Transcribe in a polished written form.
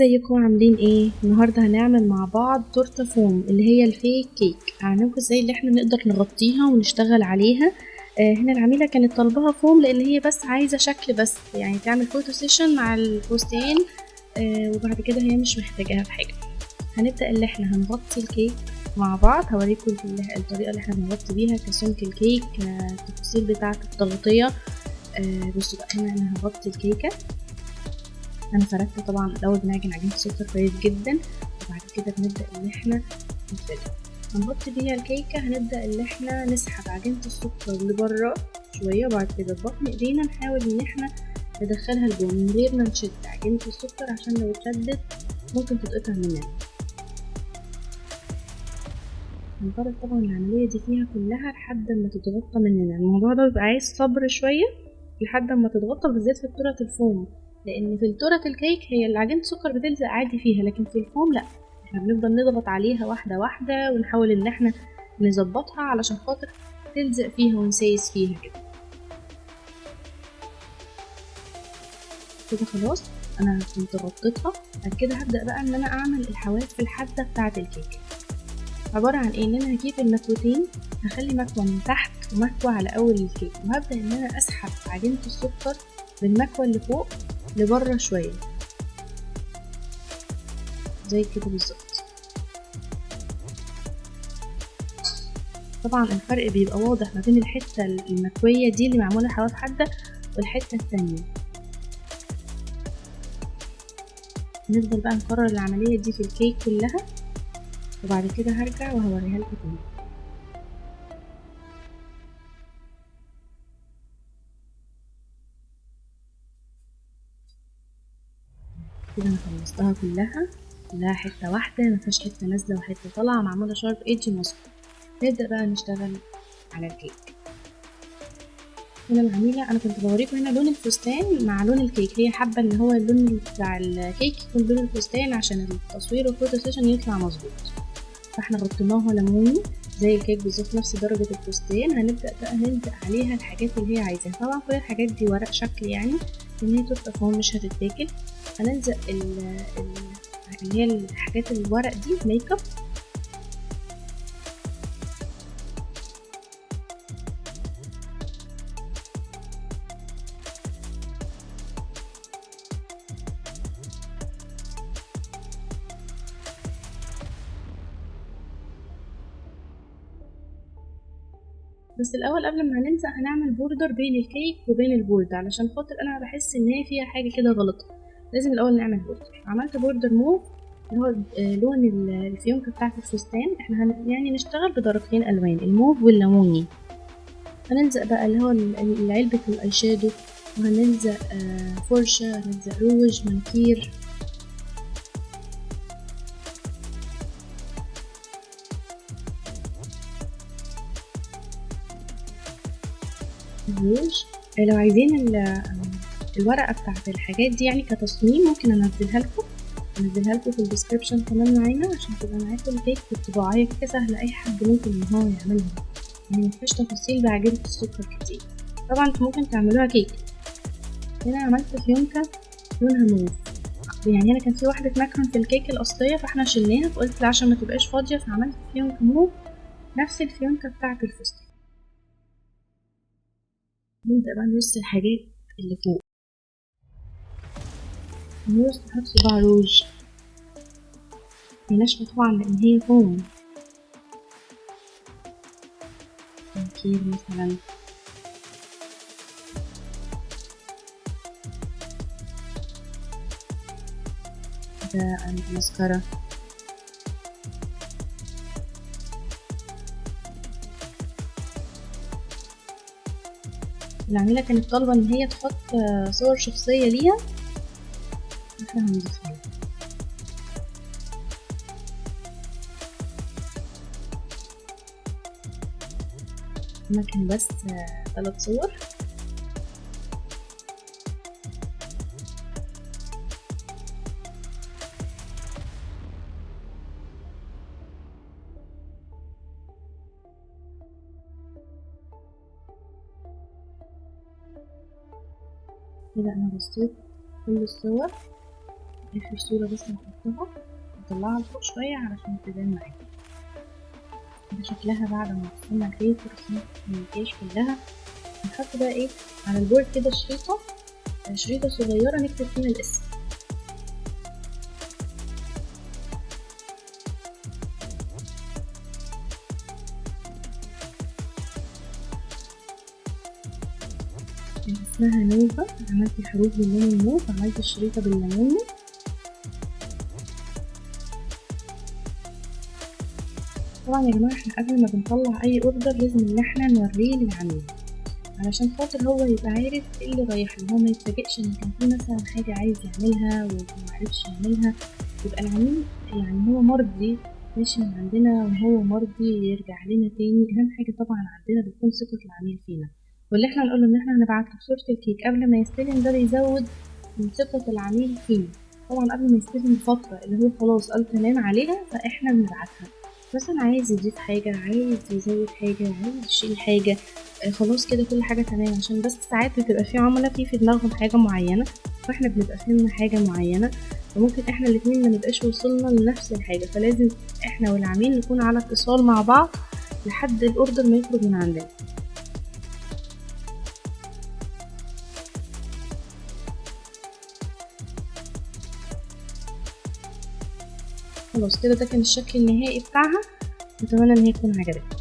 ازيكم عاملين ايه؟ النهارده هنعمل مع بعض تورته فوم اللي هي الفيك كيك. هنعملكم ازاي اللي احنا نقدر نغطيها ونشتغل عليها. هنا العميله كانت طالباها فوم لان هي بس عايزه شكل، بس يعني تعمل فوتو سيشن مع الفستان. وبعد كده هي مش محتاجاها في حاجه. هنبدا اللي احنا هنغطي الكيك مع بعض. هوريكم الطريقه اللي احنا بنغطي بيها كسمك الكيك، التفاصيل بتاعه التغطيه. بصوا بقى، هنا انا هغطي الكيكه. انا فردت طبعا الاول بنعجن عجينه السكر كويس جدا، وبعد كده بنبدا ان احنا نفردها. هنغطي بيها الكيكه. هنبدا ان احنا نسحب عجينه السكر لبره شويه، وبعد كده ببطن ايدينا نحاول ان احنا ندخلها لجوه من غير ما نشد عجينه السكر، عشان لو اتشدت ممكن تتقطع مننا. هنفرد طبعا العمليه دي فيها كلها لحد ما تتغطى مننا. الموضوع ده بيبقى عايز صبر شويه لحد ما تتغطى، بالذات في التورت الفوم، لان في التورت الكيك هي العجينه السكر بتلزق عادي فيها، لكن في الفوم لا، احنا بنفضل نضغط عليها واحده واحده ونحاول ان احنا نظبطها علشان خاطر تلزق فيها ونسيس فيها كده خلاص. انا كنت غطيتها. بعد كده هبدا بقى ان انا اعمل الحواف الحاده بتاعه الكيك. عباره عن ايه؟ ان انا هجيب المكوتين، هخلي مكوه من تحت ومكوه على اول الكيك، وهبدا ان انا اسحب عجينه السكر بالمكوه اللي فوق لبره شويه زي كده بالظبط. طبعا الفرق بيبقى واضح ما بين الحته المكويه دي اللي معموله حواف حاده والحته التانية. نفضل بقى نكرر العمليه دي في الكيك كلها، وبعد كده هرجع وهوريها لكم تاني. كده انا خلصتها كلها حته واحده، مفيهاش حته نازله وحته طالعه، معموله شارب ايدج مظبوط. نبدا بقى نشتغل على الكيك. هنا العميلة أنا كنت بوريكم هنا لون الفستان مع لون الكيك، هي حابة إن هو اللون بتاع الكيك يكون لون الفستان عشان التصوير والفوتو سيشن يطلع مظبوط. فاحنا غطيناها ليموني زي الكيك بالظبط، نفس درجة الفستان. هنبدأ بقى نلزق عليها الحاجات اللي هي عايزاها. طبعا كل الحاجات دي ورق شكل، يعني إن هي تورته فوم مش هتتاكل. هنلزق اللي هي الحاجات الورق دي ميك اب. بس الاول قبل ما هنلزق هنعمل بوردر بين الكيك وبين البورد، علشان خاطر انا بحس ان هي فيها حاجه كده غلط. لازم الاول نعمل بوردر. عملت بوردر موف اللي هو لون الفيونكه بتاعه الفستان. احنا يعني نشتغل بدرجتين الوان، الموف والليموني. هنلزق بقى اللي هو علبه الاي شادو، وهنلزق فرشه، هنلزق روج منكير. روج. لو عايزين الورقه بتاعه الحاجات دي يعني كتصميم، ممكن انزلها لكم في الديسكربشن كمان معانا، عشان تبقى معاكم الكيك بالطباعيه كده سهله، اي حد ممكن ان هو يعملها، يعني مفيهاش تفاصيل بعجينه السكر كتير. طبعا انتوا ممكن تعملوها كيك. هنا عملت فيونكه لونها موف، يعني انا كان في واحده مكرون في الكيك الاصليه فاحنا شلناها، فقلت لا عشان ما تبقاش فاضيه، فعملت فيونكه موف نفس الفيونكه بتاعه الفستق. نبدا بقى نرص الحاجات اللي فوق. نرص، نحط صباع روج، هي ناشفه طبعا لان هي فوم. منكير مثلا، ده المسكرة. العميلة كانت طالبة ان هي تحط صور شخصية ليها، احنا هنضيفها. هما كان بس 3 صور. كده انا رصيت كل الصور. اخر صورة بس هحطها، هطلعها لفوق شوية علشان تبان معاكم. ده شكلها بعد ما وصلنا الخيط ورسمت المكياج كلها. هنحط بقى ايه على البورد كده شريطة صغيرة نكتب فيها الاسم. اسمها نوفا، عملت الحروف باللون الموف، عملت الشريطة بالليمون. طبعا يا جماعة احنا قبل ما بنطلع اي اوردر لازم ان احنا نوريه للعميل علشان خاطر هو يبقى عارف ايه اللي رايح له، هو ما يتفاجئش ان كان في مثلا حاجة عايز يعملها ومعرفش يعملها، يبقى العميل يعني هو مرضي ماشي من عندنا وهو مرضي يرجع لنا تاني. اهم حاجة طبعا عندنا بتكون ثقة العميل فينا، واللي احنا نقوله ان احنا هنبعت له صورة الكيك قبل ما يستلم ده بيزود من ثقة العميل فينا. طبعا قبل ما يستلم بفترة اللي هو خلاص قال تمام عليها فاحنا بنبعتها. مثلا عايز يضيف حاجة، عايز يزود حاجة، عايز يشيل حاجة، خلاص كده كل حاجة تمام. عشان بس ساعات بتبقى في عملاء في دماغهم حاجة معينة واحنا بنبقى فهمنا حاجة معينة، فممكن احنا الاتنين ما نبقاش وصلنا لنفس الحاجة، فلازم احنا والعميل نكون على اتصال مع بعض لحد الاوردر ما يخرج من عندنا. خلاص كده ده كان الشكل النهائي بتاعها، اتمنى ان هي تكون عجبتكم.